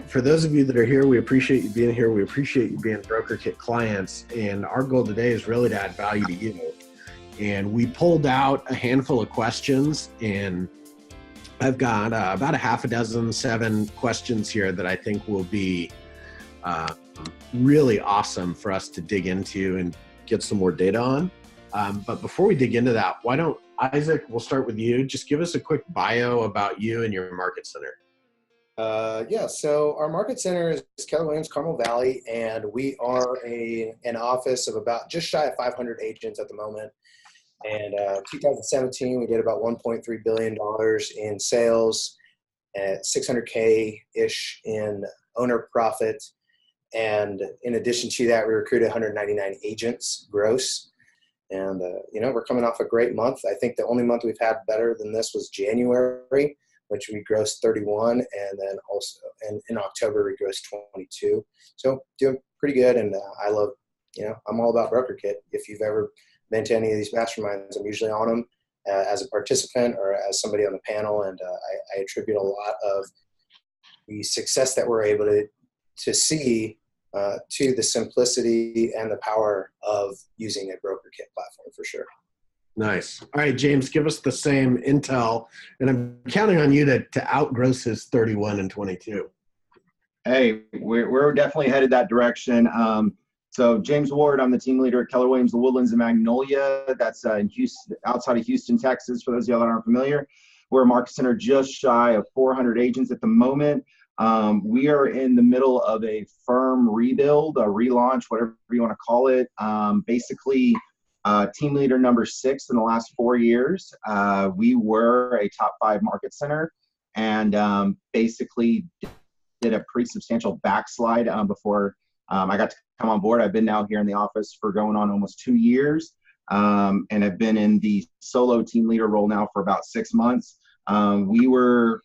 for those of you that are here, we appreciate you being here. We appreciate you being Brokerkit clients. And our goal today is really to add value to you. And we pulled out a handful of questions, and I've got about a half a dozen, 7 questions here that I think will be really awesome for us to dig into and get some more data on. But before we dig into that, why don't, Isaac, we'll start with you. Just give us a quick bio about you and your market center. So our market center is Keller Williams, Carmel Valley, and we are an office of about just shy of 500 agents at the moment. And 2017, we did about $1.3 billion in sales, at 600K-ish in owner profit. And in addition to that, we recruited 199 agents gross. And, we're coming off a great month. I think the only month we've had better than this was January, which we grossed 31. And then also in October, we grossed 22. So doing pretty good. And I love, I'm all about Brokerkit. If you've ever been to any of these masterminds, I'm usually on them as a participant or as somebody on the panel. And I attribute a lot of the success that we're able to see to the simplicity and the power of using a Brokerkit platform for sure. Nice. All right, James, give us the same intel, and I'm counting on you to outgross his 31 and 22. Hey, we're definitely headed that direction. So James Ward, I'm the team leader at Keller Williams, The Woodlands in Magnolia. That's in Houston, outside of Houston, Texas, for those of y'all that aren't familiar. We're a market center just shy of 400 agents at the moment. We are in the middle of a firm rebuild, a relaunch, whatever you want to call it. Basically, team leader number 6 in the last 4 years. We were a top 5 market center, and basically did a pretty substantial backslide before I got to come on board. I've been now here in the office for going on almost 2 years, and have been in the solo team leader role now for about 6 months. We were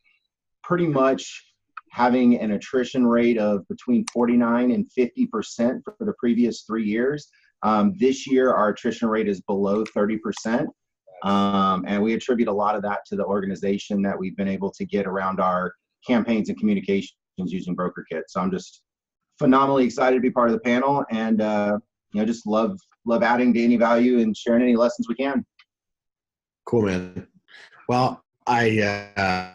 pretty much having an attrition rate of between 49 and 50% for the previous 3 years. This year, our attrition rate is below 30%. And we attribute a lot of that to the organization that we've been able to get around our campaigns and communications using Brokerkit. So I'm just phenomenally excited to be part of the panel, and just love adding to any value and sharing any lessons we can. Cool, man. Well, I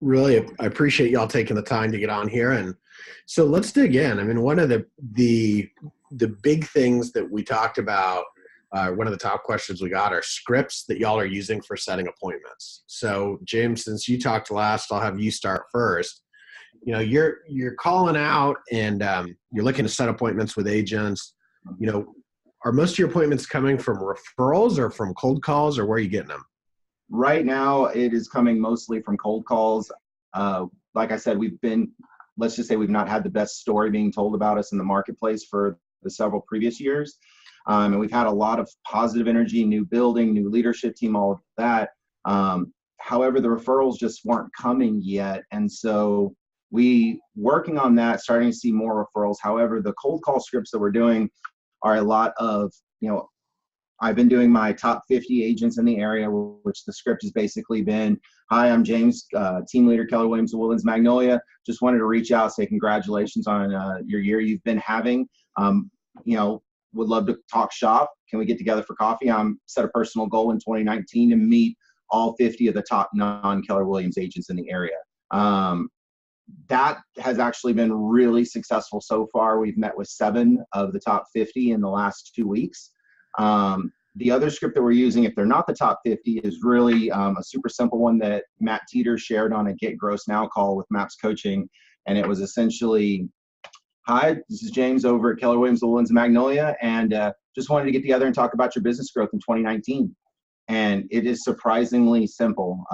really appreciate y'all taking the time to get on here, and so let's dig in. I mean, one of the big things that we talked about, one of the top questions we got are scripts that y'all are using for setting appointments. So James, since you talked last, I'll have you start first. You're calling out and you're looking to set appointments with agents. Are most of your appointments coming from referrals or from cold calls, or where are you getting them? Right now, it is coming mostly from cold calls. Like I said, let's just say we've not had the best story being told about us in the marketplace for the several previous years. And we've had a lot of positive energy, new building, new leadership team, all of that. However, the referrals just weren't coming yet. And so we working on that, starting to see more referrals. However, the cold call scripts that we're doing are a lot of, I've been doing my top 50 agents in the area, which the script has basically been, hi, I'm James, team leader, Keller Williams, The Woodlands, Magnolia. Just wanted to reach out, say congratulations on your year you've been having. Would love to talk shop. Can we get together for coffee? Set a personal goal in 2019 to meet all 50 of the top non-Keller Williams agents in the area. That has actually been really successful so far. We've met with 7 of the top 50 in the last 2 weeks. The other script that we're using, if they're not the top 50, is really a super simple one that Matt Teeter shared on a Get Gross Now call with Maps Coaching. And it was essentially, hi, this is James over at Keller Williams, The Woodlands, Magnolia, and just wanted to get together and talk about your business growth in 2019. And it is surprisingly simple.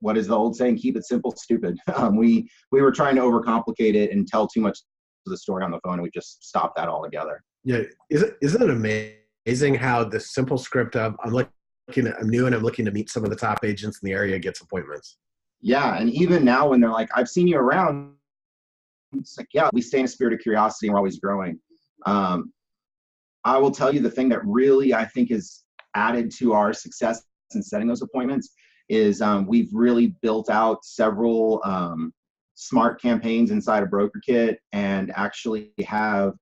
What is the old saying? Keep it simple, stupid. We were trying to overcomplicate it and tell too much of the story on the phone, and we just stopped that altogether. Yeah, isn't it amazing how the simple script of I'm new and I'm looking to meet some of the top agents in the area gets appointments? Yeah, and even now when they're like, I've seen you around, it's like, yeah, we stay in a spirit of curiosity and we're always growing. I will tell you the thing that really I think is added to our success in setting those appointments is we've really built out several smart campaigns inside of Brokerkit and actually have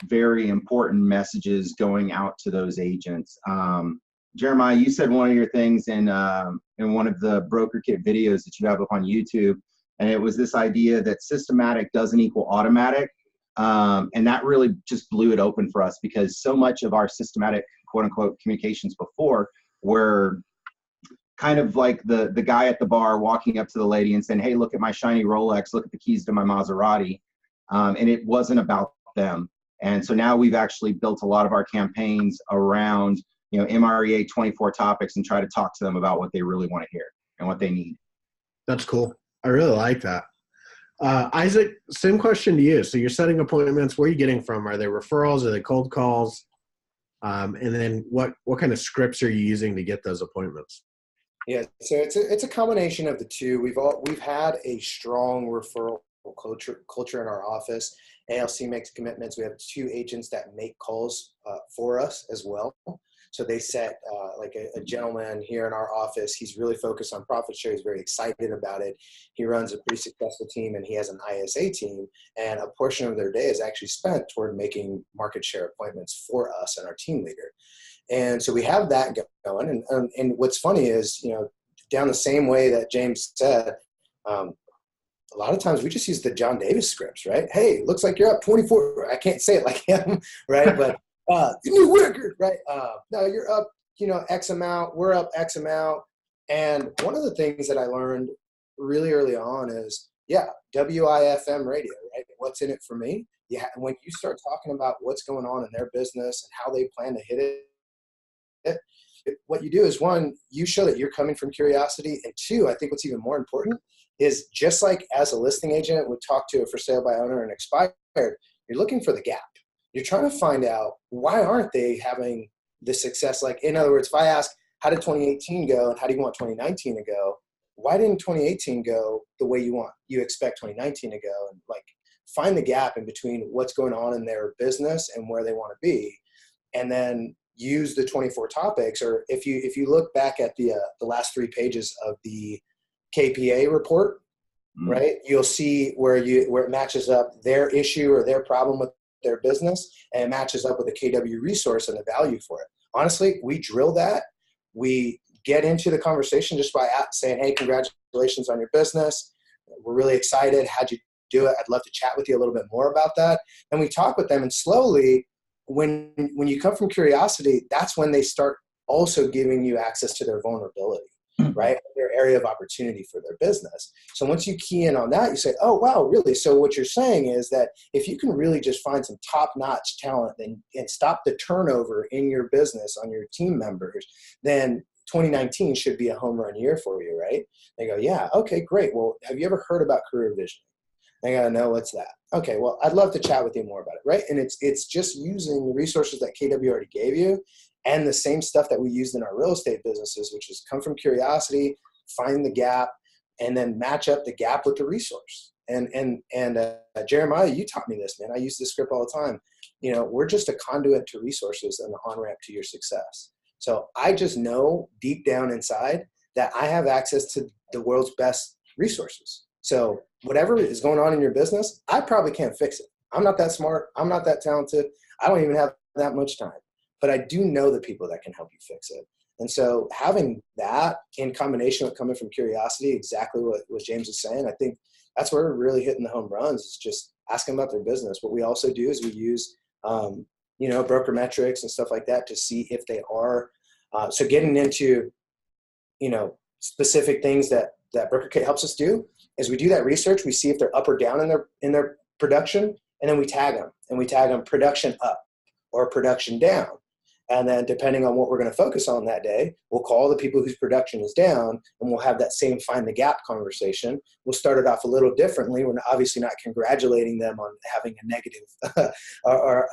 very important messages going out to those agents. Jeremiah, you said one of your things in one of the Brokerkit videos that you have up on YouTube, and it was this idea that systematic doesn't equal automatic. And that really just blew it open for us, because so much of our systematic, quote unquote, communications before were kind of like the guy at the bar walking up to the lady and saying, hey, look at my shiny Rolex, look at the keys to my Maserati. And it wasn't about them. And so now we've actually built a lot of our campaigns around, MREA 24 topics, and try to talk to them about what they really want to hear and what they need. That's cool. I really like that. Isaac, same question to you. So you're setting appointments. Where are you getting from? Are they referrals? Are they cold calls? And then what kind of scripts are you using to get those appointments? Yeah, so it's a combination of the two. We've had a strong referral culture in our office. ALC makes commitments. We have 2 agents that make calls for us as well. So they set like a gentleman here in our office. He's really focused on profit share. He's very excited about it. He runs a pretty successful team, and he has an ISA team. And a portion of their day is actually spent toward making market share appointments for us and our team leader. And so we have that going. And what's funny is, down the same way that James said, a lot of times we just use the John Davis scripts, right? Hey, looks like you're up 24. I can't say it like him, right? But new record, right? No, you're up, X amount. We're up X amount. And one of the things that I learned really early on is, WIFM radio, right? What's in it for me? Yeah. When you start talking about what's going on in their business and how they plan to hit it, what you do is, 1, you show that you're coming from curiosity, and 2, I think what's even more important is, just like as a listing agent would talk to a for sale by owner and expired, you're looking for the gap. You're trying to find out, why aren't they having the success? Like, in other words, if I ask, how did 2018 go and how do you want 2019 to go? Why didn't 2018 go the way you expect 2019 to go? And like, find the gap in between what's going on in their business and where they want to be. And then use the 24 topics, or if you look back at the last 3 pages of the KPA report, right, you'll see where it matches up their issue or their problem with their business, and it matches up with the KW resource and the value for it. Honestly, we drill that. We get into the conversation just by saying, hey, congratulations on your business. We're really excited. How'd you do it? I'd love to chat with you a little bit more about that. And we talk with them, and slowly, when you come from curiosity, that's when they start also giving you access to their vulnerability, right? Their area of opportunity for their business. So once you key in on that, you say, oh, wow, really? So what you're saying is that if you can really just find some top-notch talent and stop the turnover in your business on your team members, then 2019 should be a home run year for you, right? They go, yeah, okay, great. Well, have you ever heard about career vision? They gotta know, what's that? Okay, well, I'd love to chat with you more about it, right? And it's just using the resources that KW already gave you, and the same stuff that we used in our real estate businesses, which is come from curiosity, find the gap, and then match up the gap with the resource. And Jeremiah, you taught me this, man. I use this script all the time. We're just a conduit to resources and the on-ramp to your success. So I just know deep down inside that I have access to the world's best resources. So whatever is going on in your business, I probably can't fix it. I'm not that smart. I'm not that talented. I don't even have that much time. But I do know the people that can help you fix it. And so having that in combination with coming from curiosity, exactly what James is saying, I think that's where we're really hitting the home runs, is just asking about their business. What we also do is we use, broker metrics and stuff like that to see if they are. So getting into, specific things that Brokerkit helps us do is we do that research. We see if they're up or down in their production, and then we tag them. And we tag them production up or production down. And then depending on what we're going to focus on that day, we'll call the people whose production is down, and we'll have that same find the gap conversation. We'll start it off a little differently. We're obviously not congratulating them on having a negative or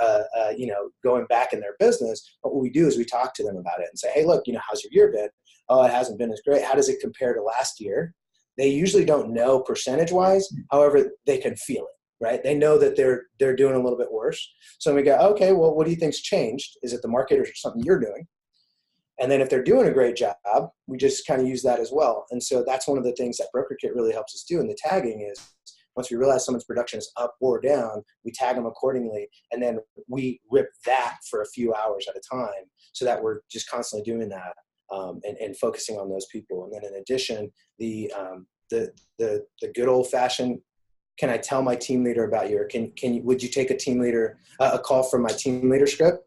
going back in their business. But what we do is we talk to them about it and say, hey, look, how's your year been? Oh, it hasn't been as great. How does it compare to last year? They usually don't know percentage-wise. However, they can feel it. Right? They know that they're doing a little bit worse. So we go, okay, well, what do you think's changed? Is it the market or something you're doing? And then if they're doing a great job, we just kind of use that as well. And so that's one of the things that Brokerkit really helps us do in the tagging is Once we realize someone's production is up or down, we tag them accordingly. And then we rip that for a few hours at a time so that we're just constantly doing that and focusing on those people. And then in addition, the good old fashioned, can I tell my team leader about you? Or would you take a team leader, a call from my team leader script?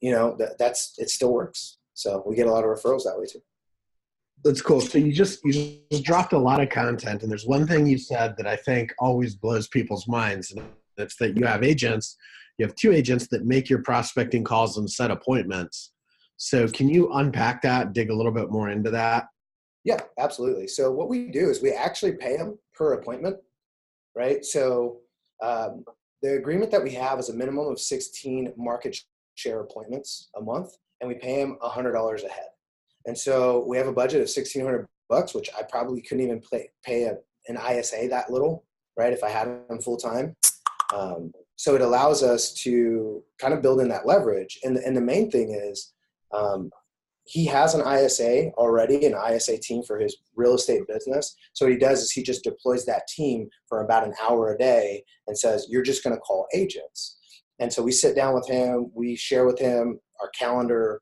You know, it still works. So we get a lot of referrals that way too. That's cool. So you just dropped a lot of content, and there's one thing you said that I think always blows people's minds, and it's that you have two agents that make your prospecting calls and set appointments. So can you unpack that, dig a little bit more into that? Yeah, absolutely. So what we do is we actually pay them per appointment, right? So the agreement that we have is a minimum of 16 market share appointments a month, and we pay them $100 a head. And so we have a budget of $1,600, which I probably couldn't even pay an ISA that little, right, if I had them full time. So it allows us to kind of build in that leverage. And the main thing is he has an ISA already, an ISA team for his real estate business. So what he does is he just deploys that team for about an hour a day and says, you're just going to call agents. And so we sit down with him, we share with him our calendar,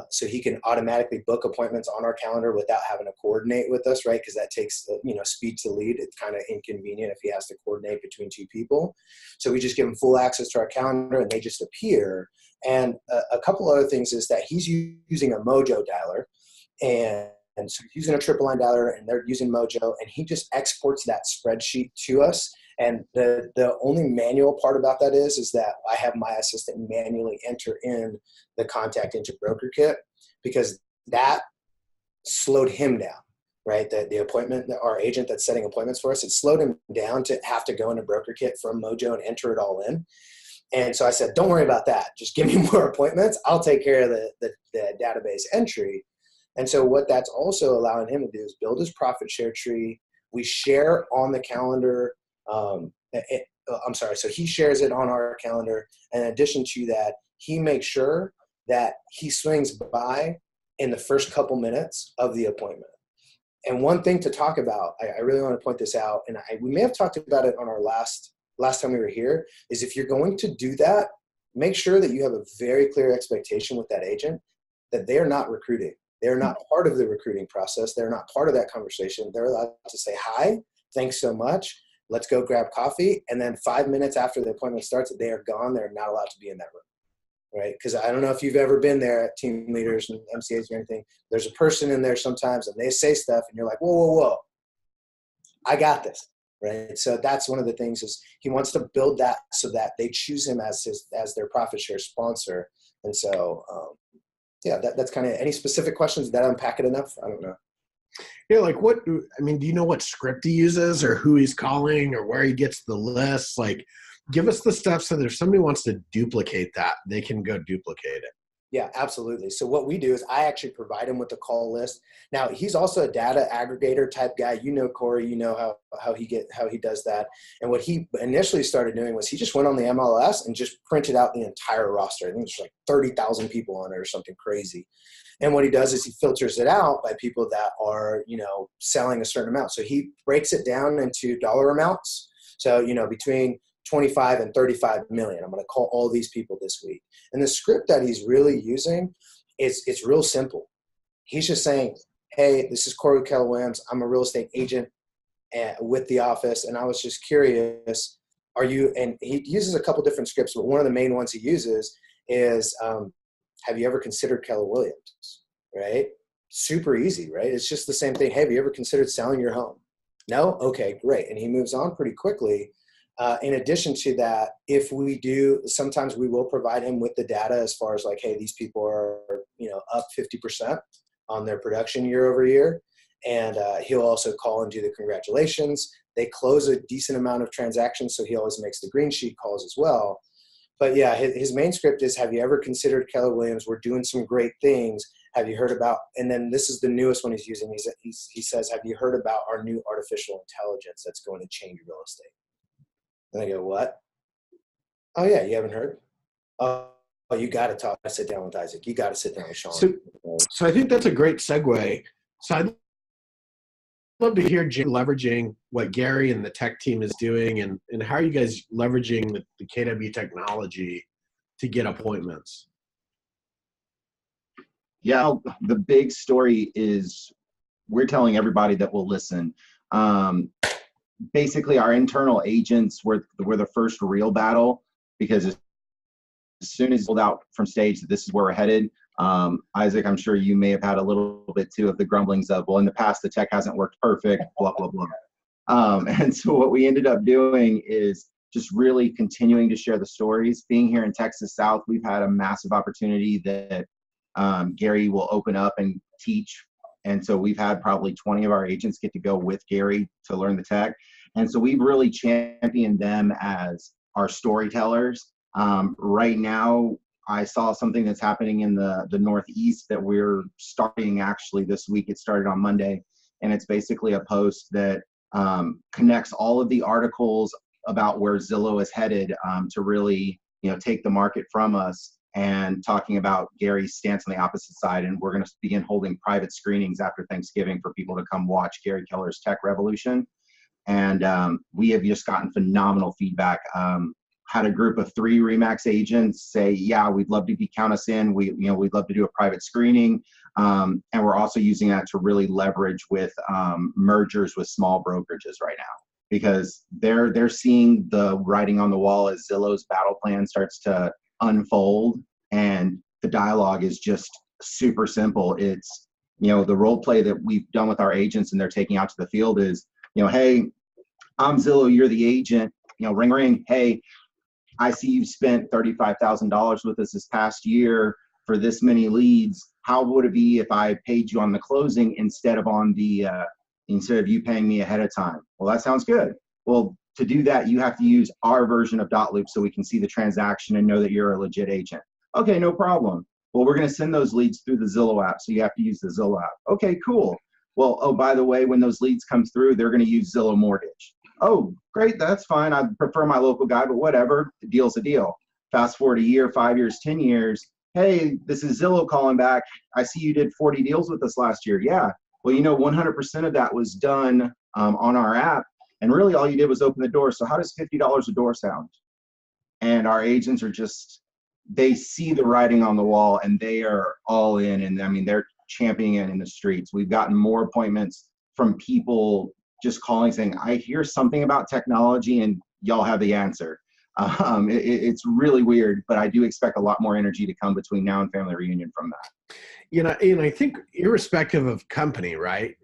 so he can automatically book appointments on our calendar without having to coordinate with us, right? Because that takes, speed to lead. It's kind of inconvenient if he has to coordinate between two people. So we just give him full access to our calendar and they just appear. And a couple other things is that he's using a Mojo dialer, and so he's using a triple line dialer and they're using Mojo, and he just exports that spreadsheet to us. And the only manual part about that is that I have my assistant manually enter in the contact into Brokerkit, because that slowed him down, right? The appointment, our agent that's setting appointments for us, it slowed him down to have to go into Brokerkit from Mojo and enter it all in. And so I said, don't worry about that. Just give me more appointments. I'll take care of the database entry. And so what that's also allowing him to do is build his profit share tree. We share on the calendar. So he shares it on our calendar. And in addition to that, he makes sure that he swings by in the first couple minutes of the appointment. And one thing to talk about, I really want to point this out, and we may have talked about it on our last time we were here, is if you're going to do that, make sure that you have a very clear expectation with that agent that they're not recruiting. They're not part of the recruiting process. They're not part of that conversation. They're allowed to say, hi, thanks so much. Let's go grab coffee. And then 5 minutes after the appointment starts, they are gone. They're not allowed to be in that room, right? Because I don't know if you've ever been there at team leaders and MCAs or anything. There's a person in there sometimes and they say stuff and you're like, whoa. I got this, right? So that's one of the things is he wants to build that so that they choose him as their profit share sponsor. And so, that's kind of, any specific questions? Did that unpack it enough? I don't know. Yeah, do you know what script he uses or who he's calling or where he gets the list? Like, give us the stuff so that if somebody wants to duplicate that, they can go duplicate it. Yeah, absolutely. So what we do is I actually provide him with the call list. Now, he's also a data aggregator type guy. You know, Corey, you know how he does that. And what he initially started doing was he just went on the MLS and just printed out the entire roster. I think there's like 30,000 people on it or something crazy. And what he does is he filters it out by people that are, selling a certain amount. So he breaks it down into dollar amounts. So, between 25 and 35 million. I'm going to call all these people this week. And the script that he's really using it's real simple. He's just saying, hey, this is Corey Keller Williams. I'm a real estate agent with the office. And I was just curious, and he uses a couple different scripts, but one of the main ones he uses is, have you ever considered Keller Williams? Right? Super easy, right? It's just the same thing. Hey, have you ever considered selling your home? No? Okay, great. And he moves on pretty quickly. In addition to that, if we do, sometimes we will provide him with the data as far as like, hey, these people are, up 50% on their production year over year. And he'll also call and do the congratulations. They close a decent amount of transactions, so he always makes the green sheet calls as well. But yeah, his main script is, have you ever considered Keller Williams? We're doing some great things. Have you heard about, and then this is the newest one he's using. He says, have you heard about our new artificial intelligence that's going to change real estate? And I go, what? Oh, yeah, you haven't heard? Oh, you got to talk. I sit down with Isaac. You got to sit down with Sean. So I think that's a great segue. So I'd like to know, what are some of the things that you're doing? What are some of the things that you're doing? What are some of the things that you're doing? Yeah, absolutely. So what we do is we actually provide him with the call list. Now, he's also a data aggregator type guy. You know, Corey, you know how he does that. And what he initially started doing was he just went on the MLS and just printed out the entire roster. I think there's like 30,000 people on it or something crazy. And what he does is he filters it out by people that are, selling a certain amount. So he breaks it down into dollar amounts. So, between 25 and 35 million. I'm going to call all these people this week. And the script that he's really using it's real simple. He's just saying, hey, this is Corey Keller Williams. I'm a real estate agent with the office. And I was just curious, are you, and he uses a couple different scripts, but one of the main ones he uses is, have you ever considered Keller Williams? love to hear Jim leveraging what Gary and the tech team is doing, and how are you guys leveraging the KW technology to get appointments? Yeah, the big story is we're telling everybody that will listen. Basically, our internal agents were the first real battle, because as soon as pulled out from stage that this is where we're headed, Isaac, I'm sure you may have had a little bit too of the grumblings of, well, in the past the tech hasn't worked perfect, blah blah blah. And so what we ended up doing is just really continuing to share the stories. Being here in Texas South, we've had a massive opportunity that Gary will open up and teach. And so we've had probably 20 of our agents get to go with Gary to learn the tech. And so we've really championed them as our storytellers. Right now, I saw something that's happening in the Northeast that we're starting actually this week. It started on Monday, and it's basically a post that connects all of the articles about where Zillow is headed to really, take the market from us, and talking about Gary's stance on the opposite side. And we're going to begin holding private screenings after Thanksgiving for people to come watch Gary Keller's Tech Revolution. And we have just gotten phenomenal feedback. Had a group of 3 RE/MAX agents say, yeah, we'd love to count us in. We'd love to do a private screening. And we're also using that to really leverage with mergers with small brokerages right now, because they're seeing the writing on the wall as Zillow's battle plan starts to unfold, and the dialogue is just super simple. It's, the role play that we've done with our agents and they're taking out to the field is, hey, I'm Zillow, you're the agent, ring, ring. Hey, I see you've spent $35,000 with us this past year for this many leads. How would it be if I paid you on the closing instead of you paying me ahead of time? Well, that sounds good. Well, to do that, you have to use our version of Dotloop so we can see the transaction and know that you're a legit agent. Okay, no problem. Well, we're going to send those leads through the Zillow app, so you have to use the Zillow app. Okay, cool. Well, oh, by the way, when those leads come through, they're going to use Zillow Mortgage. Oh, great, that's fine. I prefer my local guy, but whatever. The deal's a deal. Fast forward a year, 5 years, 10 years. Hey, this is Zillow calling back. I see you did 40 deals with us last year. Yeah. Well, 100% of that was done on our app. And really all you did was open the door. So how does $50 a door sound? And our agents are they see the writing on the wall and they are all in. And they're championing it in the streets. We've gotten more appointments from people just calling saying, I hear something about technology and y'all have the answer. It's really weird, but I do expect a lot more energy to come between now and family reunion from that. And I think irrespective of company, right?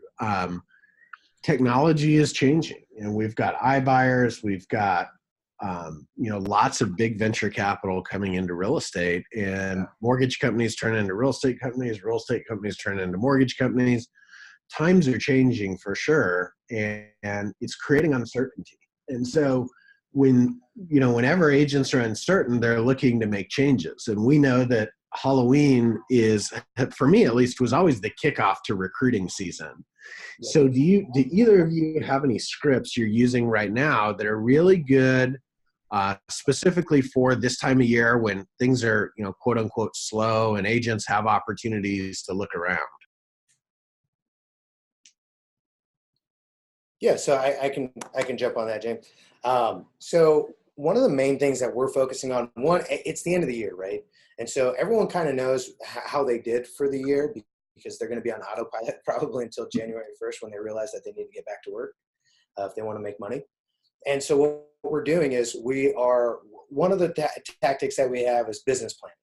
Technology is changing, and we've got iBuyers, we've got lots of big venture capital coming into real estate, and mortgage companies turn into real estate companies turn into mortgage companies. Times are changing for sure, and it's creating uncertainty. And so whenever agents are uncertain, they're looking to make changes. And we know that Halloween is, for me at least, was always the kickoff to recruiting season. So do either of you have any scripts you're using right now that are really good specifically for this time of year when things are, quote unquote, slow and agents have opportunities to look around? Yeah, so I can jump on that, James. So one of the main things that we're focusing on, it's the end of the year, right? And so everyone kind of knows how they did for the year because they're going to be on autopilot probably until January 1st when they realize that they need to get back to work if they want to make money. And so what we're doing is one of the tactics that we have is business planning,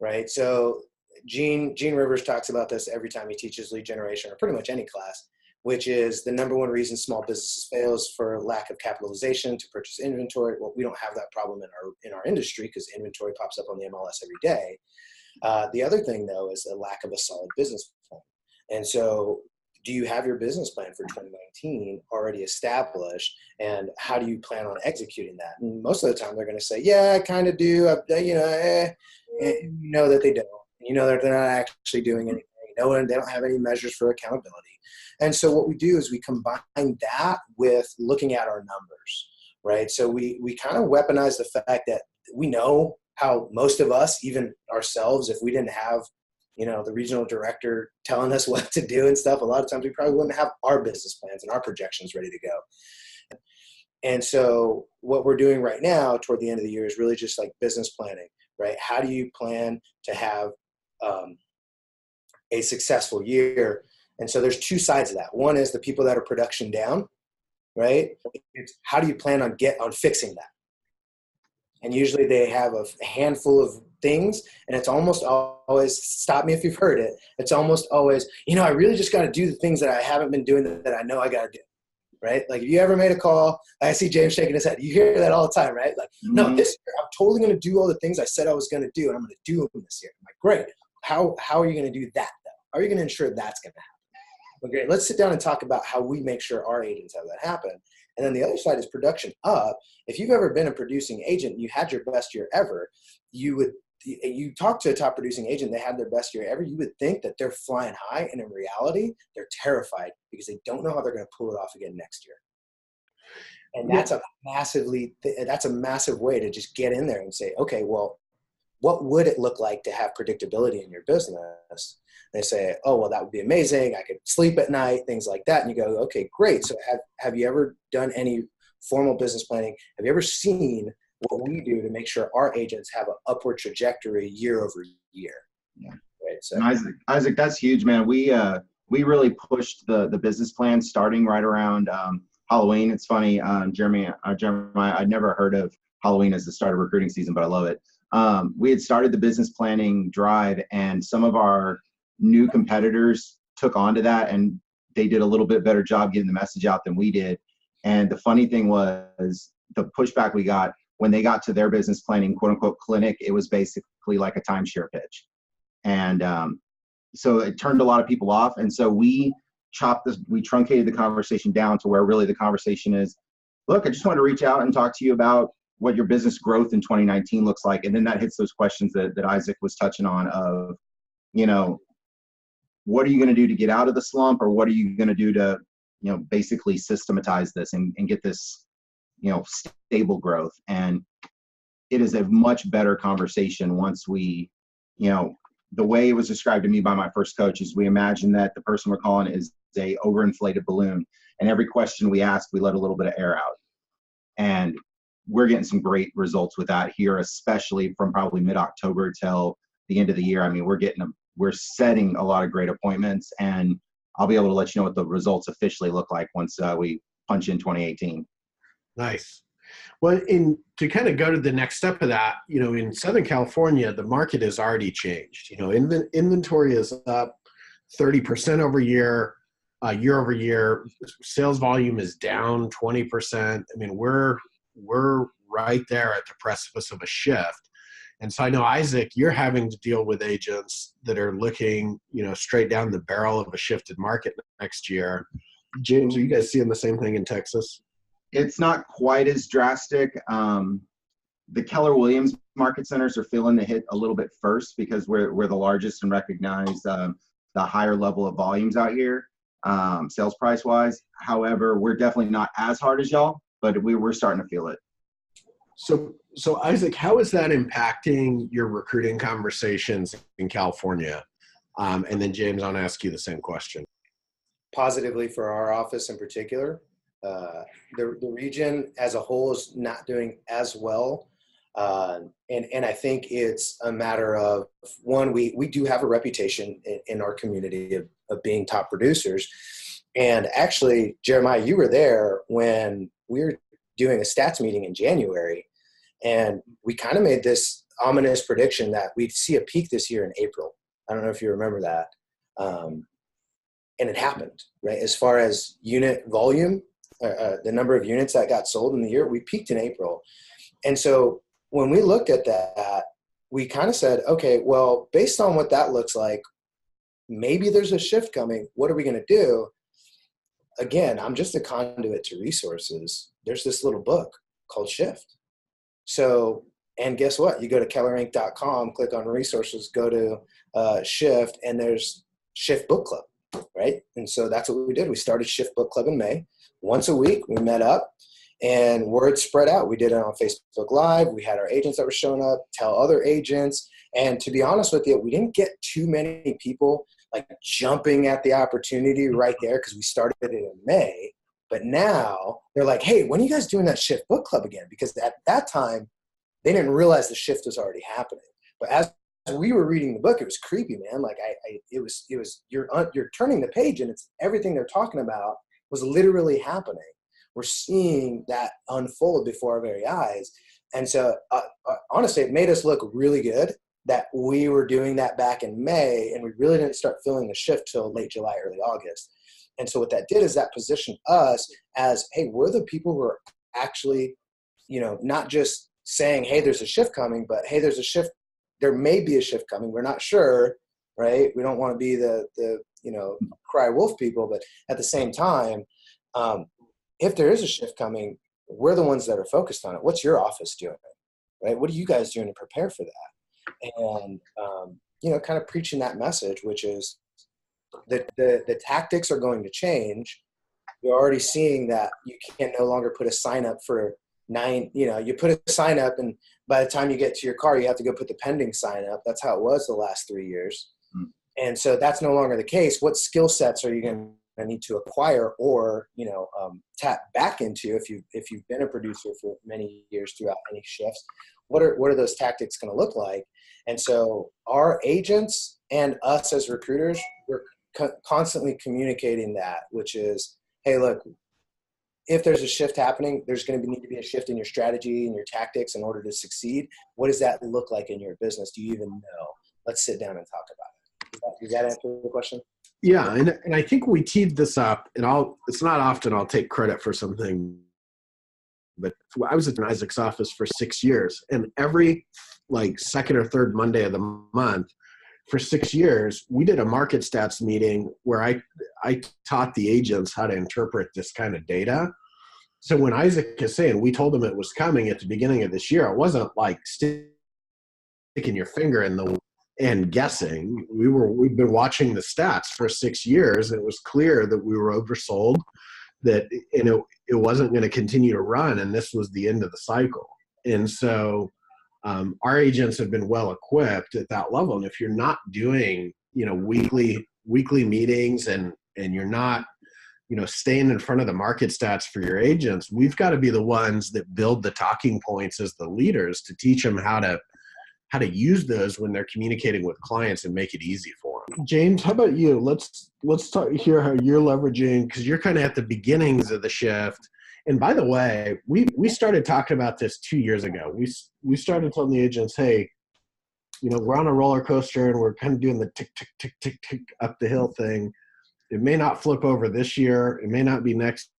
right? So Gene Rivers talks about this every time he teaches lead generation or pretty much any class, which is the number one reason small businesses fail is for lack of capitalization to purchase inventory. Well, we don't have that problem in our industry because inventory pops up on the MLS every day. The other thing, though, is the lack of a solid business plan. And so do you have your business plan for 2019 already established, and how do you plan on executing that? And most of the time they're going to say, yeah, I kind of do. That they don't. That they're not actually doing anything. They don't have any measures for accountability. And so what we do is we combine that with looking at our numbers, right? So we kind of weaponize the fact that we know how most of us, even ourselves, if we didn't have, the regional director telling us what to do and stuff. A lot of times we probably wouldn't have our business plans and our projections ready to go. And so what we're doing right now toward the end of the year is really just like business planning, right? How do you plan to have a successful year? And so there's two sides of that. One is the people that are production down, right? It's how do you plan on fixing that? And usually they have a handful of things, and it's almost always, stop me if you've heard it, it's almost always, I really just got to do the things that I haven't been doing that I know I got to do, right? Like if you ever made a call, I see James shaking his head. You hear that all the time, right? Like, no, this year I'm totally going to do all the things I said I was going to do, and I'm going to do them this year. I'm like, great. How are you going to do that, though? How are you going to ensure that's going to happen? Okay, let's sit down and talk about how we make sure our agents have that happen. And then the other side is production up. If you've ever been a producing agent, you had your best year ever, you talk to a top producing agent, they had their best year ever, you would think that they're flying high, and in reality, they're terrified because they don't know how they're going to pull it off again next year. And that's a massive way to just get in there and say, okay, well, what would it look like to have predictability in your business? They say, oh, well, that would be amazing. I could sleep at night, things like that. And you go, okay, great. So have you ever done any formal business planning? Have you ever seen what we do to make sure our agents have an upward trajectory year over year? Yeah. Right. So and Isaac, that's huge, man. We really pushed the business plan starting right around Halloween. It's funny, Jeremiah, I'd never heard of Halloween as the start of recruiting season, but I love it. We had started the business planning drive, and some of our new competitors took onto that, and they did a little bit better job getting the message out than we did. And the funny thing was the pushback we got when they got to their business planning, quote unquote, clinic, it was basically like a timeshare pitch. And so it turned a lot of people off. And so we truncated the conversation down to where really the conversation is, look, I just wanted to reach out and talk to you about what your business growth in 2019 looks like. And then that hits those questions that Isaac was touching on of, what are you going to do to get out of the slump, or what are you going to do to, basically systematize this and get this, stable growth. And it is a much better conversation once we, the way it was described to me by my first coach is we imagine that the person we're calling is a overinflated balloon, and every question we ask, we let a little bit of air out. And we're getting some great results with that here, especially from probably mid-October till the end of the year. I mean, we're setting a lot of great appointments, and I'll be able to let you know what the results officially look like once we punch in 2018. Nice. Well, to kind of go to the next step of that, in Southern California, the market has already changed. Inventory is up 30% year over year. Sales volume is down 20%. I mean, we're right there at the precipice of a shift. And so I know, Isaac, you're having to deal with agents that are looking, straight down the barrel of a shifted market next year. James, are you guys seeing the same thing in Texas? It's not quite as drastic. The Keller Williams market centers are feeling the hit a little bit first because we're the largest and recognize the higher level of volumes out here, sales price wise. However, we're definitely not as hard as y'all, but we're starting to feel it. So Isaac, how is that impacting your recruiting conversations in California? And then James, I'll ask you the same question. Positively for our office in particular. The region as a whole is not doing as well. And I think it's a matter of, one, we do have a reputation in our community of being top producers. And actually, Jeremiah, you were there when we were doing a stats meeting in January, and we kind of made this ominous prediction that we'd see a peak this year in April. I don't know if you remember that. And it happened, right? As far as unit volume, the number of units that got sold in the year, we peaked in April. And so when we looked at that, we kind of said, okay, well, based on what that looks like, maybe there's a shift coming. What are we going to do? Again, I'm just a conduit to resources. There's this little book called Shift. So, and guess what? You go to kellerank.com, click on resources, go to Shift, and there's Shift Book Club, right? And so that's what we did. We started Shift Book Club in May. Once a week, we met up, and word spread out. We did it on Facebook Live. We had our agents that were showing up, tell other agents. And to be honest with you, we didn't get too many people like jumping at the opportunity right there because we started it in May. But now they're like, hey, when are you guys doing that shift book club again? Because at that time, they didn't realize the shift was already happening. But as we were reading the book, it was creepy, man. Like it was you're turning the page and it's everything they're talking about was literally happening. We're seeing that unfold before our very eyes. And so honestly, it made us look really good that we were doing that back in May, and we really didn't start feeling the shift till late July, early August. And so what that did is that positioned us as, hey, we're the people who are actually, not just saying, hey, there's a shift coming, but hey, there's a shift. There may be a shift coming. We're not sure, right? We don't want to be the cry wolf people, but at the same time, if there is a shift coming, we're the ones that are focused on it. What's your office doing, right? What are you guys doing to prepare for that? And, kind of preaching that message, which is the tactics are going to change. You're already seeing that you can no longer put a sign up for you put a sign up and by the time you get to your car, you have to go put the pending sign up. That's how it was the last 3 years. And so that's no longer the case. What skill sets are you going to need to acquire or, tap back into if you've been a producer for many years throughout any shifts? What are those tactics going to look like? And so our agents and us as recruiters, we're constantly communicating that, which is, hey, look, if there's a shift happening, there's going to need to be a shift in your strategy and your tactics in order to succeed. What does that look like in your business? Do you even know? Let's sit down and talk about it. Does that answer the question? Yeah, and I think we teed this up, and it's not often I'll take credit for something, but I was in Isaac's office for 6 years, and every second or third Monday of the month for 6 years, we did a market stats meeting where I taught the agents how to interpret this kind of data. So when Isaac is saying we told him it was coming at the beginning of this year, it wasn't like sticking your finger in the and guessing. We've been watching the stats for 6 years. It was clear that we were oversold, that it wasn't going to continue to run, and this was the end of the cycle. And so our agents have been well equipped at that level. And if you're not doing weekly meetings and you're not staying in front of the market stats for your agents, we've got to be the ones that build the talking points as the leaders to teach them how to use those when they're communicating with clients and make it easy for them. James, how about you? Let's talk, hear how you're leveraging, because you're kind of at the beginnings of the shift. And by the way, we started talking about this 2 years ago. We started telling the agents, hey, we're on a roller coaster and we're kind of doing the tick, tick, tick, tick, tick up the hill thing. It may not flip over this year. It may not be next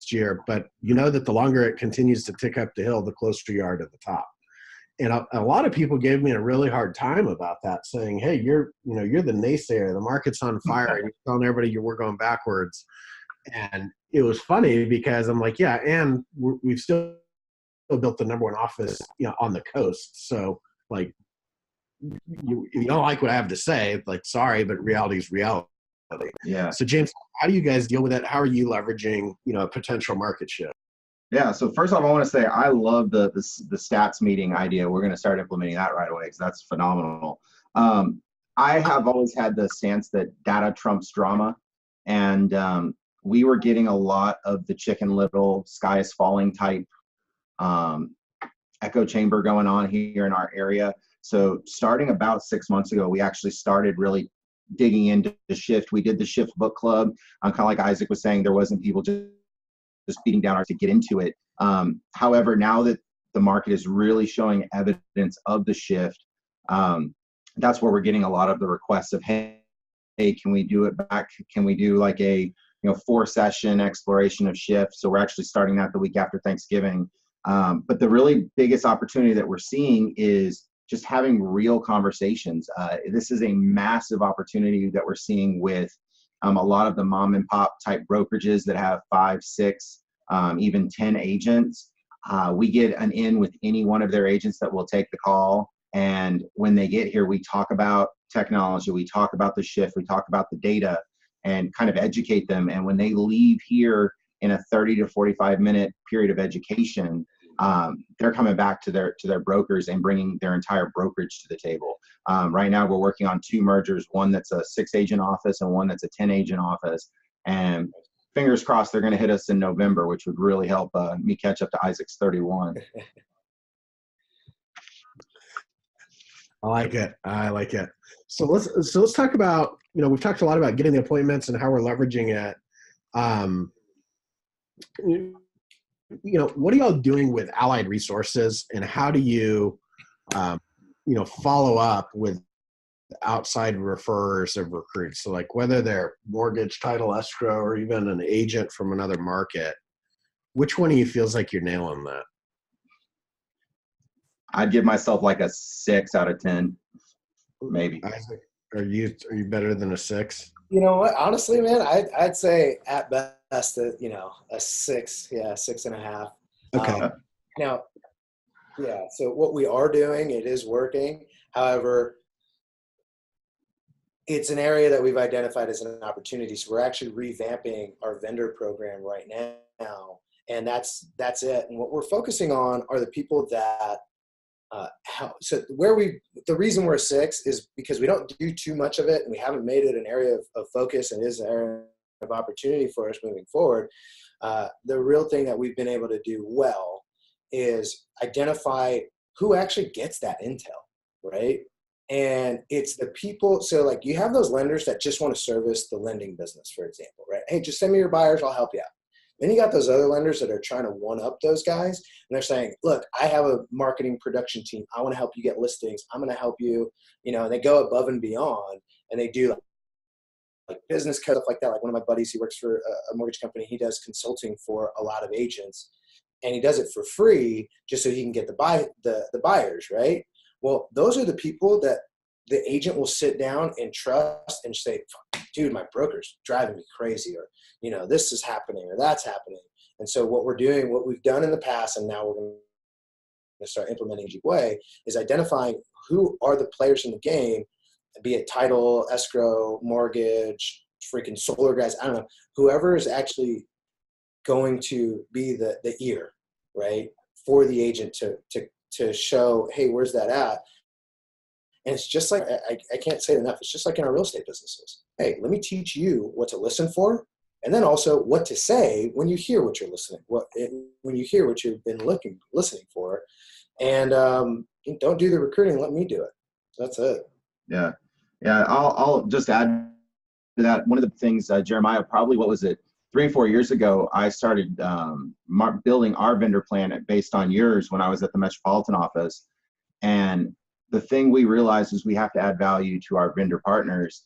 year, but that the longer it continues to tick up the hill, the closer you are to the top. And a lot of people gave me a really hard time about that, saying, hey, you're the naysayer. The market's on fire. And you're telling everybody we're going backwards. And it was funny because I'm like, yeah, and we've still built the number one office on the coast. So you don't like what I have to say, sorry, but reality is reality. Yeah. So James, how do you guys deal with that? How are you leveraging a potential market shift? Yeah. So first off, I want to say I love the stats meeting idea. We're going to start implementing that right away because that's phenomenal. I have always had the stance that data trumps drama, and we were getting a lot of the Chicken Little, sky is falling type echo chamber going on here in our area. So starting about 6 months ago, we actually started really digging into the shift. We did the shift book club. Kind of like Isaac was saying, there wasn't people just beating down to get into it. However, now that the market is really showing evidence of the shift, that's where we're getting a lot of the requests of, hey, can we do it back? Can we do like a 4-session exploration of shift? So we're actually starting that the week after Thanksgiving. But the really biggest opportunity that we're seeing is just having real conversations. This is a massive opportunity that we're seeing with a lot of the mom and pop type brokerages that have 5, 6, even 10 agents. We get an in with any one of their agents that will take the call. And when they get here, we talk about technology, we talk about the shift, we talk about the data, and kind of educate them. And when they leave here in a 30 to 45 minute period of education, they're coming back to their brokers and bringing their entire brokerage to the table. Right now, we're working on 2 mergers, one that's a 6-agent office and one that's a 10-agent office. And fingers crossed, they're going to hit us in November, which would really help me catch up to Isaac's 31. I like it. I like it. So let's talk about, we've talked a lot about getting the appointments and how we're leveraging it. What are y'all doing with allied resources, and how do you, follow up with outside referrers of recruits? So like whether they're mortgage, title, escrow, or even an agent from another market, which one of you feels like you're nailing that? I'd give myself like a 6 out of 10, maybe. Isaac, are you better than a 6? You know what? Honestly, man, I'd say at best, a 6, 6.5. Okay. Now, yeah. So what we are doing, it is working. However, it's an area that we've identified as an opportunity. So we're actually revamping our vendor program right now, and that's it. And what we're focusing on are the people that. The reason we're a 6 is because we don't do too much of it, and we haven't made it an area of focus, and it is an area of opportunity for us moving forward. The real thing that we've been able to do well is identify who actually gets that intel, right? And it's the people. So like you have those lenders that just want to service the lending business, for example, right? Hey, just send me your buyers, I'll help you out. Then you got those other lenders that are trying to one-up those guys, and they're saying, look, I have a marketing production team. I want to help you get listings. I'm going to help you, and they go above and beyond, and they do like business code, stuff like that. Like one of my buddies, he works for a mortgage company. He does consulting for a lot of agents, and he does it for free just so he can get the buyers, right? Well, those are the people that the agent will sit down and trust and say, dude, my broker's driving me crazy, or, this is happening or that's happening. And so what we've done in the past, and now we're going to start implementing Jeep Way, is identifying who are the players in the game, be it title, escrow, mortgage, freaking solar guys, I don't know, whoever is actually going to be the ear, right, for the agent to show, hey, where's that at? And it's just like, I can't say it enough. It's just like in our real estate businesses. Hey, let me teach you what to listen for, and then also what to say when you hear what you're when you hear what you've been listening for. And don't do the recruiting. Let me do it. That's it. Yeah. I'll just add to that. One of the things, Jeremiah, probably, 3 or 4 years ago, I started building our vendor plan based on yours when I was at the Metropolitan office. And the thing we realized is we have to add value to our vendor partners.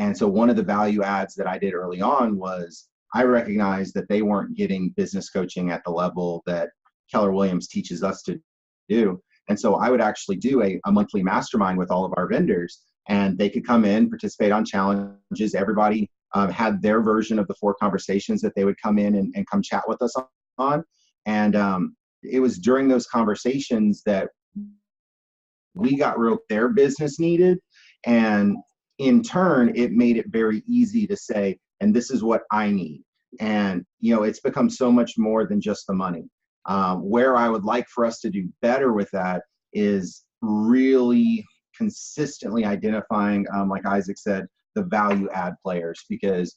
And so one of the value adds that I did early on was I recognized that they weren't getting business coaching at the level that Keller Williams teaches us to do. And so I would actually do a monthly mastermind with all of our vendors, and they could come in, participate on challenges. Everybody had their version of the 4 conversations that they would come in and come chat with us on. And it was during those conversations that we got their business needed. And in turn, it made it very easy to say, and this is what I need. And, it's become so much more than just the money. Where I would like for us to do better with that is really consistently identifying, like Isaac said, the value add players, because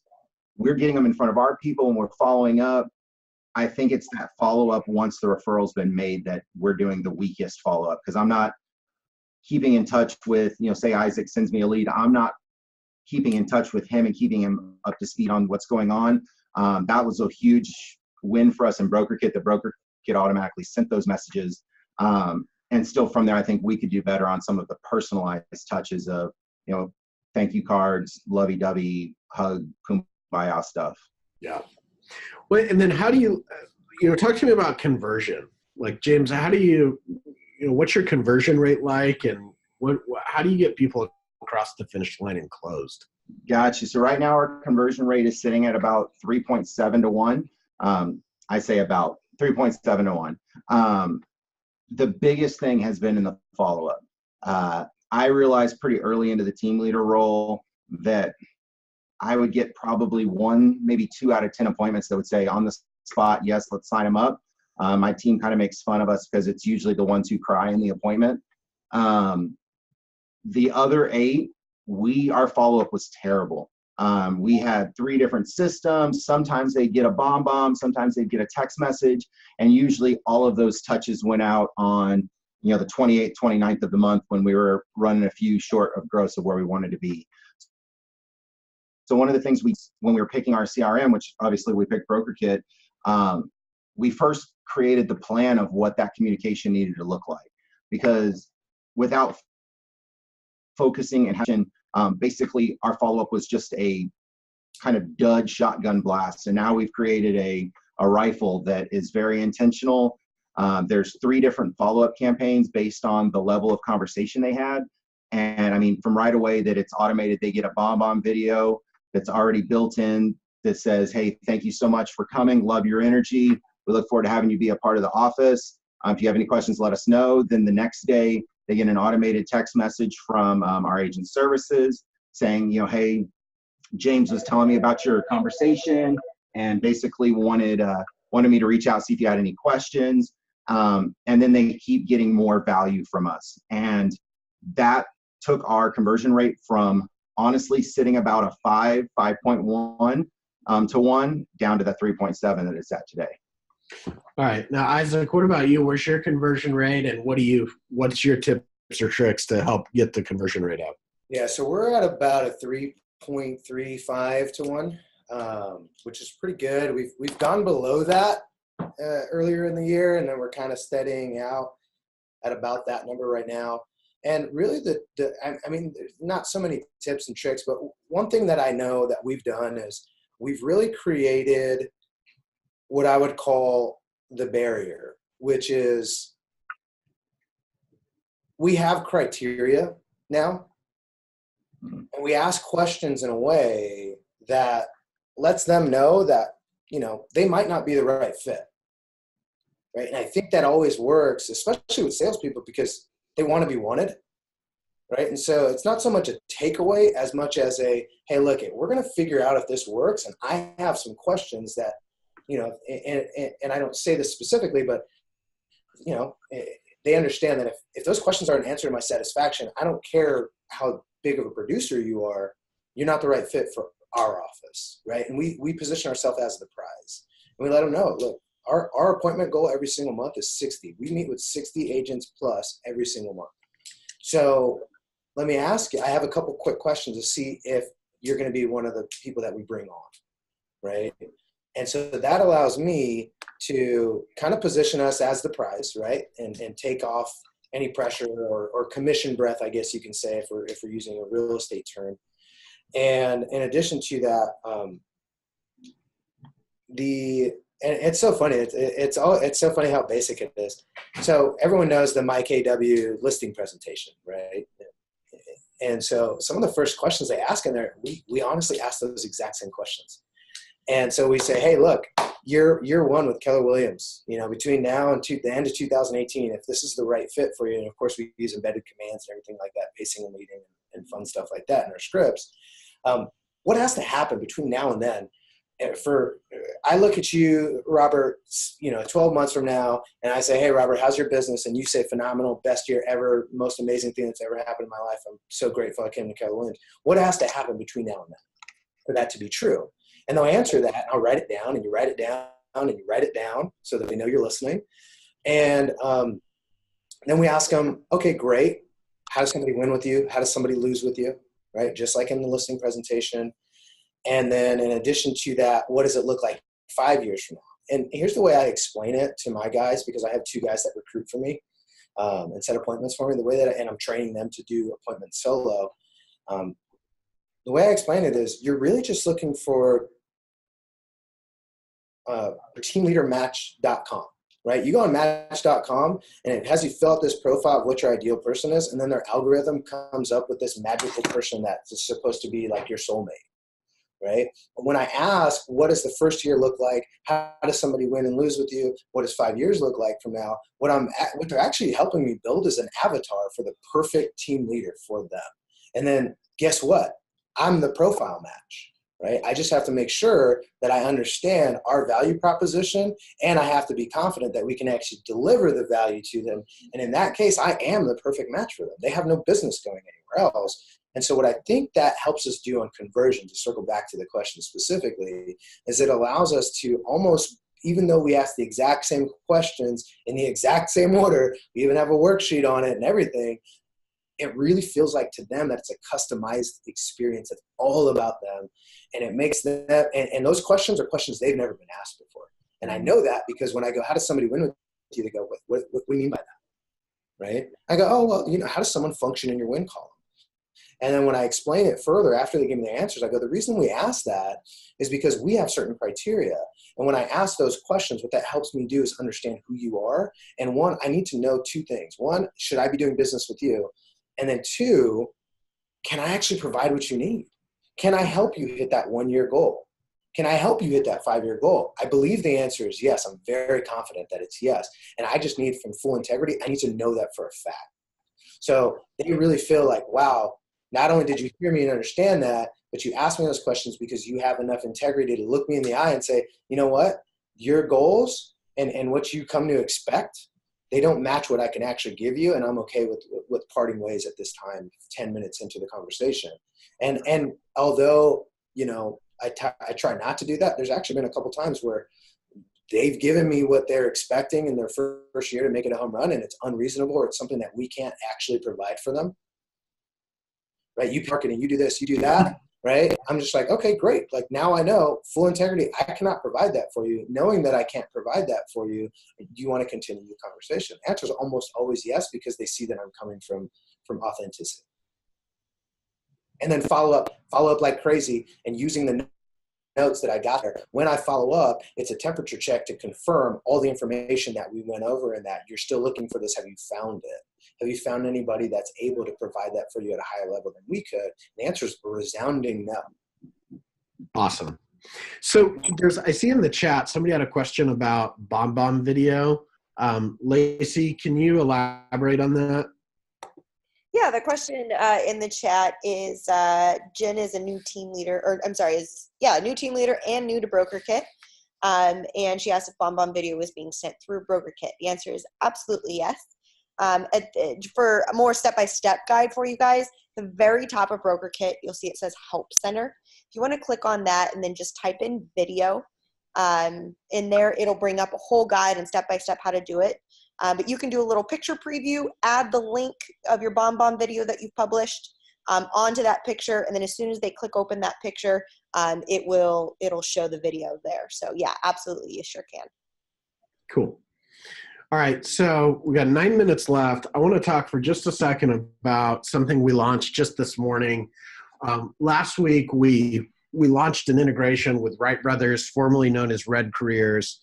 we're getting them in front of our people and we're following up. I think it's that follow-up once the referral's been made that we're doing the weakest follow-up, because I'm not keeping in touch with, say Isaac sends me a lead, I'm not keeping in touch with him and keeping him up to speed on what's going on. That was a huge win for us in Brokerkit. The Brokerkit automatically sent those messages. And still from there, I think we could do better on some of the personalized touches of, thank you cards, lovey-dovey, hug, kumbaya stuff. Yeah. Well, and then how do you, talk to me about conversion. Like, James, how do you, what's your conversion rate like, and how do you get people across the finish line and closed? Gotcha. So right now our conversion rate is sitting at about 3.7 to 1. I say about 3.7 to 1. The biggest thing has been in the follow-up. I realized pretty early into the team leader role that I would get probably 1, maybe 2 out of 10 appointments that would say on the spot, yes, let's sign them up. My team kind of makes fun of us because it's usually the ones who cry in the appointment. The other 8, our follow-up was terrible. We had 3 different systems. Sometimes they get a bomb, sometimes they get a text message, and usually all of those touches went out on, the 28th, 29th of the month when we were running a few short of gross of where we wanted to be. So one of the things when we were picking our CRM, which obviously we picked Brokerkit, we first created the plan of what that communication needed to look like, because without focusing and having, basically our follow-up was just a kind of dud shotgun blast. And now we've created a rifle that is very intentional. There's 3 different follow-up campaigns based on the level of conversation they had. And I mean, from right away that it's automated, they get a bomb video that's already built in that says, hey, thank you so much for coming. Love your energy. We look forward to having you be a part of the office. If you have any questions, let us know. Then the next day, they get an automated text message from our agent services saying, hey, James was telling me about your conversation and basically wanted me to reach out, see if you had any questions. And then they keep getting more value from us. And that took our conversion rate from honestly sitting about a 5.1 to 1 down to the 3.7 that it's at today. All right. Now, Isaac, what about you? What's your conversion rate, and what's your tips or tricks to help get the conversion rate up? Yeah, so we're at about a 3.35 to 1, which is pretty good. We've gone below that earlier in the year, and then we're kind of steadying out at about that number right now. And really, I mean, there's not so many tips and tricks, but one thing that I know that we've done is we've really created what I would call the barrier, which is we have criteria now, and we ask questions in a way that lets them know that, they might not be the right fit, right? And I think that always works, especially with salespeople, because they want to be wanted, right? And so it's not so much a takeaway as much as a, hey, look, we're going to figure out if this works, and I have some questions that, and I don't say this specifically, but, they understand that if those questions aren't answered to my satisfaction, I don't care how big of a producer you are, you're not the right fit for our office, right? And we position ourselves as the prize. And we let them know, look, our appointment goal every single month is 60. We meet with 60 agents plus every single month. So let me ask you, I have a couple quick questions to see if you're going to be one of the people that we bring on, right? And so that allows me to kind of position us as the prize, right? And take off any pressure or commission breath, I guess you can say, if we're using a real estate term. And in addition to that, and it's so funny. It's so funny how basic it is. So everyone knows the MyKW listing presentation, right? And so some of the first questions they ask in there, we honestly ask those exact same questions. And so we say, hey, look, year one with Keller Williams, between now and the end of 2018, if this is the right fit for you, and of course we use embedded commands and everything like that, pacing and leading and fun stuff like that in our scripts. What has to happen between now and then? I look at you, Robert, 12 months from now, and I say, hey, Robert, how's your business? And you say, phenomenal, best year ever, most amazing thing that's ever happened in my life. I'm so grateful I came to Keller Williams. What has to happen between now and then for that to be true? And they'll answer that, and I'll write it down, and you write it down, and you write it down so that we know you're listening. And then we ask them, okay, great. How does somebody win with you? How does somebody lose with you? Right? Just like in the listing presentation. And then in addition to that, what does it look like 5 years from now? And here's the way I explain it to my guys, because I have 2 guys that recruit for me and set appointments for me. The way and I'm training them to do appointments solo. The way I explain it is you're really just looking for teamleadermatch.com, right? You go on match.com and it has you fill out this profile of what your ideal person is. And then their algorithm comes up with this magical person that's supposed to be like your soulmate, right? But when I ask, what does the first year look like? How does somebody win and lose with you? What does 5 years look like from now? What they're actually helping me build is an avatar for the perfect team leader for them. And then guess what? I'm the profile match, right? I just have to make sure that I understand our value proposition, and I have to be confident that we can actually deliver the value to them. And in that case, I am the perfect match for them. They have no business going anywhere else. And so what I think that helps us do on conversion, to circle back to the question specifically, is it allows us to almost, even though we ask the exact same questions in the exact same order, we even have a worksheet on it and everything, it really feels like to them that it's a customized experience that's all about them. And it makes them, and those questions are questions they've never been asked before. And I know that because when I go, how does somebody win with you? They go, what do you mean by that? Right? I go, oh, well, how does someone function in your win column? And then when I explain it further after they give me their answers, I go, the reason we ask that is because we have certain criteria. And when I ask those questions, what that helps me do is understand who you are. And one, I need to know two things. One, should I be doing business with you? And then two, can I actually provide what you need? Can I help you hit that 1-year goal? Can I help you hit that 5-year goal? I believe the answer is yes. I'm very confident that it's yes. And I just need, from full integrity, I need to know that for a fact. So they really feel like, wow, not only did you hear me and understand that, but you asked me those questions because you have enough integrity to look me in the eye and say, you know what, your goals and what you come to expect, they don't match what I can actually give you, and I'm okay with parting ways at this time, 10 minutes into the conversation. And although, I try not to do that, there's actually been a couple times where they've given me what they're expecting in their first year to make it a home run, and it's unreasonable, or it's something that we can't actually provide for them. Right? You marketing, you do this, you do that, right? I'm just like, okay, great. Like, now I know, full integrity, I cannot provide that for you. Knowing that I can't provide that for you, do you want to continue the conversation? The answer is almost always yes, because they see that I'm coming from authenticity. And then follow up like crazy, and using the notes that I got there. When I follow up, it's a temperature check to confirm all the information that we went over, and that you're still looking for this. Have you found it? Have you found anybody that's able to provide that for you at a higher level than we could? The answer is a resounding no. Awesome. So I see in the chat, somebody had a question about BombBomb video. Lacey, can you elaborate on that? Yeah, the question in the chat is Jen is a new team leader, or I'm sorry, a new team leader and new to Brokerkit. And she asked if BombBomb video was being sent through Brokerkit. The answer is absolutely yes. For a more step-by-step guide for you guys, the very top of Brokerkit, you'll see it says Help Center. If you want to click on that and then just type in video, in there, it'll bring up a whole guide and step-by-step how to do it. But you can do a little picture preview, add the link of your BombBomb video that you've published onto that picture, and then as soon as they click open that picture, it'll show the video there. So yeah, absolutely, you sure can. Cool. All right, so we got 9 minutes left. I want to talk for just a second about something we launched just this morning. Last week, we launched an integration with Wright Brothers, formerly known as Red Careers.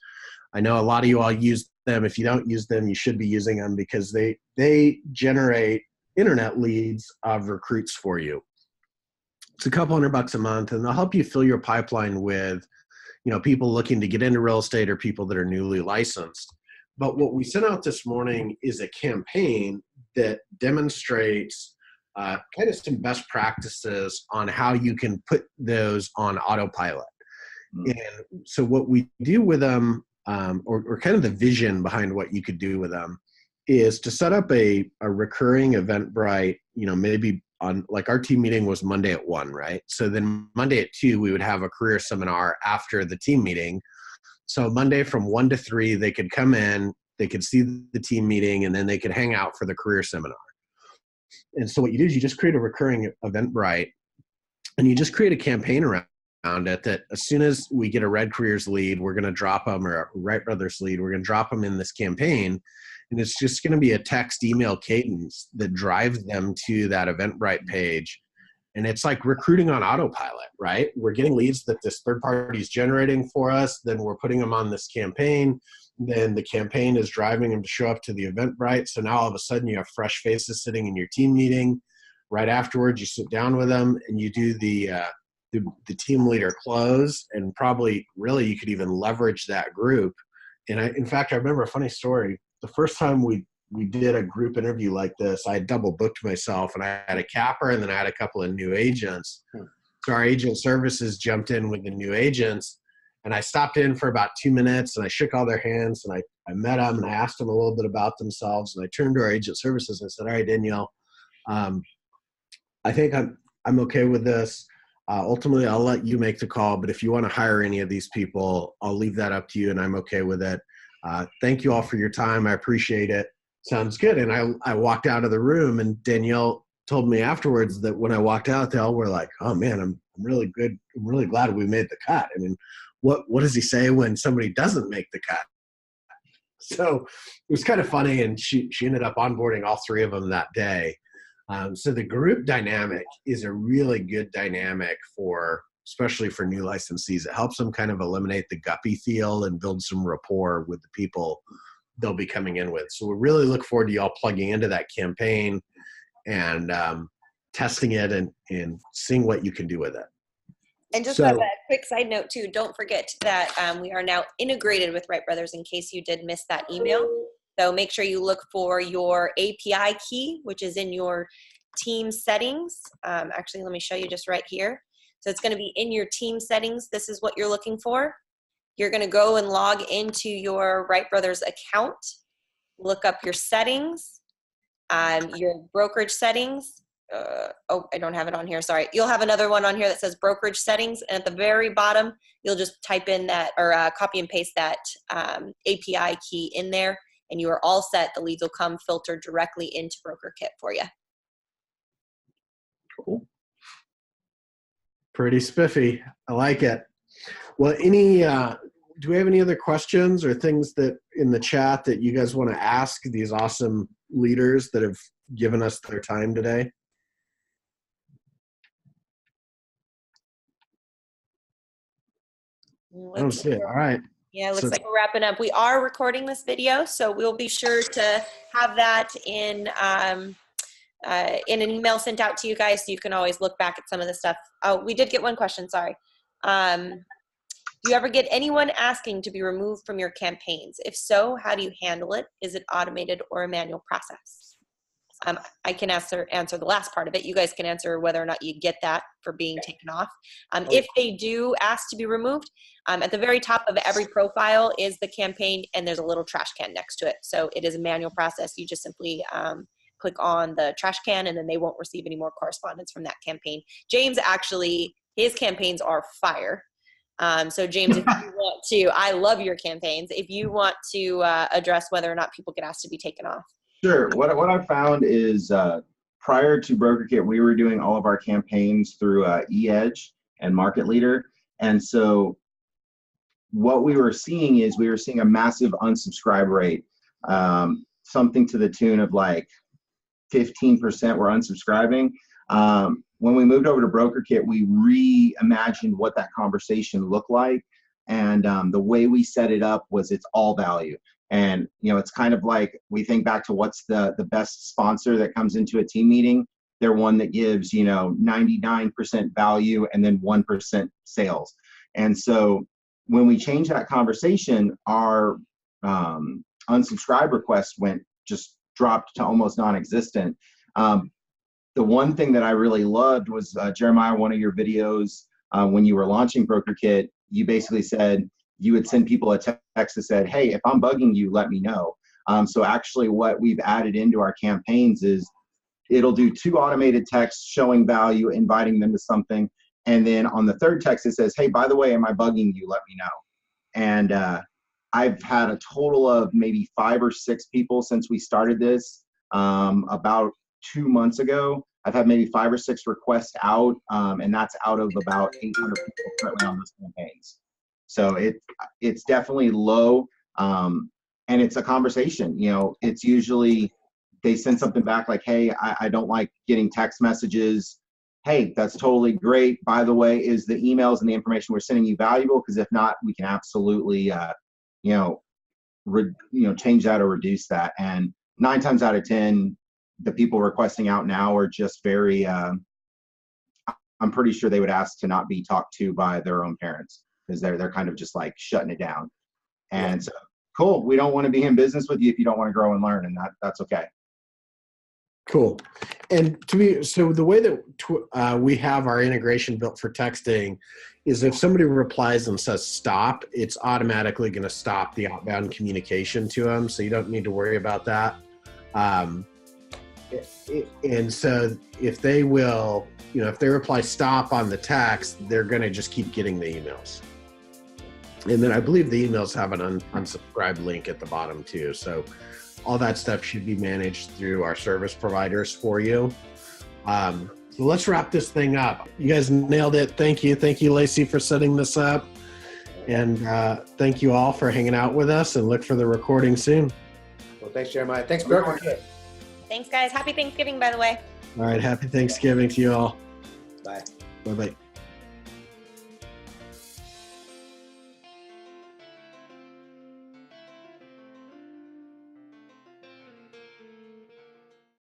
I know a lot of you all use them. If you don't use them, you should be using them, because they generate internet leads of recruits for you. It's a couple $100 a month, and they'll help you fill your pipeline with, people looking to get into real estate or people that are newly licensed. But what we sent out this morning is a campaign that demonstrates kind of some best practices on how you can put those on autopilot. And so what we do with them, or kind of the vision behind what you could do with them, is to set up a recurring Eventbrite, maybe on, like, our team meeting was Monday at 1, right? So then Monday at 2, we would have a career seminar after the team meeting. So Monday from 1 to 3, they could come in, they could see the team meeting, and then they could hang out for the career seminar. And so what you do is you just create a recurring Eventbrite, and you just create a campaign around it that as soon as we get a Red Careers lead, we're going to drop them, or a Wright Brothers lead, we're going to drop them in this campaign. And it's just going to be a text email cadence that drives them to that Eventbrite page. And it's like recruiting on autopilot, right? We're getting leads that this third party is generating for us. Then we're putting them on this campaign. Then the campaign is driving them to show up to the Eventbrite. So now all of a sudden you have fresh faces sitting in your team meeting. Right afterwards, you sit down with them and you do the team leader close. And probably really you could even leverage that group. And in fact, I remember a funny story. The first time we did a group interview like this, I had double booked myself, and I had a capper and then I had a couple of new agents. So our agent services jumped in with the new agents, and I stopped in for about 2 minutes, and I shook all their hands, and I met them, and I asked them a little bit about themselves, and I turned to our agent services and I said, all right, Danielle, I think I'm okay with this. Ultimately, I'll let you make the call, but if you want to hire any of these people, I'll leave that up to you, and I'm okay with it. Thank you all for your time. I appreciate it. Sounds good. And I walked out of the room, and Danielle told me afterwards that when I walked out, they all were like, oh man, I'm really good. I'm really glad we made the cut. I mean, what does he say when somebody doesn't make the cut? So it was kind of funny. And she ended up onboarding all 3 of them that day. So the group dynamic is a really good dynamic especially for new licensees. It helps them kind of eliminate the guppy feel and build some rapport with the people they'll be coming in with. So we really look forward to y'all plugging into that campaign and testing it and seeing what you can do with it. And just a quick side note too, don't forget that we are now integrated with Wright Brothers in case you did miss that email. So make sure you look for your API key, which is in your team settings. Actually, let me show you just right here. So it's going to be in your team settings. This is what you're looking for. You're going to go and log into your Wright Brothers account, look up your settings, your brokerage settings. Oh, I don't have it on here. Sorry. You'll have another one on here that says brokerage settings. And at the very bottom, you'll just type in that or copy and paste that API key in there. And you are all set. The leads will come filtered directly into Brokerkit for you. Cool. Pretty spiffy. I like it. Well, do we have any other questions or things that in the chat that you guys want to ask these awesome leaders that have given us their time today? I don't see it. All right. Yeah, it looks like we're wrapping up. We are recording this video, so we'll be sure to have that in an email sent out to you guys, so you can always look back at some of the stuff. Oh, we did get one question. Sorry. Do you ever get anyone asking to be removed from your campaigns? If so, how do you handle it? Is it automated or a manual process? I can answer the last part of it. You guys can answer whether or not you get that for being taken off. If they do ask to be removed, at the very top of every profile is the campaign, and there's a little trash can next to it. So it is a manual process. You just simply click on the trash can, and then they won't receive any more correspondence from that campaign. James, actually, his campaigns are fire. So James, if you want to, I love your campaigns. If you want to address whether or not people get asked to be taken off. Sure. What I found is prior to Brokerkit, we were doing all of our campaigns through eEdge and Market Leader. And so what we were seeing is we were seeing a massive unsubscribe rate, something to the tune of like 15% were unsubscribing. When we moved over to Brokerkit, we reimagined what that conversation looked like. And the way we set it up was it's all value. And, you know, it's kind of like we think back to what's the best sponsor that comes into a team meeting. They're one that gives, 99% value and then 1% sales. And so when we changed that conversation, our unsubscribe requests just dropped to almost non-existent. The one thing that I really loved was, Jeremiah, one of your videos when you were launching Brokerkit, you basically said, you would send people a text that said, hey, if I'm bugging you, let me know. So actually what we've added into our campaigns is it'll do 2 automated texts showing value, inviting them to something. And then on the 3rd text, it says, hey, by the way, am I bugging you? Let me know. And I've had a total of maybe 5 or 6 people since we started this about 2 months ago. I've had maybe 5 or 6 requests out, and that's out of about 800 people currently on those campaigns. So it's definitely low, and it's a conversation. It's usually they send something back like, hey, I don't like getting text messages. Hey, that's totally great. By the way, is the emails and the information we're sending you valuable? Because if not, we can absolutely, change that or reduce that. And 9 times out of 10, the people requesting out now are just very, I'm pretty sure they would ask to not be talked to by their own parents, because they're kind of just like shutting it down. And so, cool, we don't want to be in business with you if you don't want to grow and learn, and that's okay. Cool. And so the way that we have our integration built for texting is if somebody replies and says stop, it's automatically going to stop the outbound communication to them. So you don't need to worry about that. And so if they will, if they reply stop on the text, they're going to just keep getting the emails. And then I believe the emails have an unsubscribe link at the bottom too. So all that stuff should be managed through our service providers for you. So let's wrap this thing up. You guys nailed it. Thank you. Thank you, Lacey, for setting this up. And thank you all for hanging out with us, and look for the recording soon. Well, thanks, Jeremiah. Thanks, Brokerkit. Thanks, guys. Happy Thanksgiving, by the way. All right. Happy Thanksgiving to you all. Bye. Bye-bye.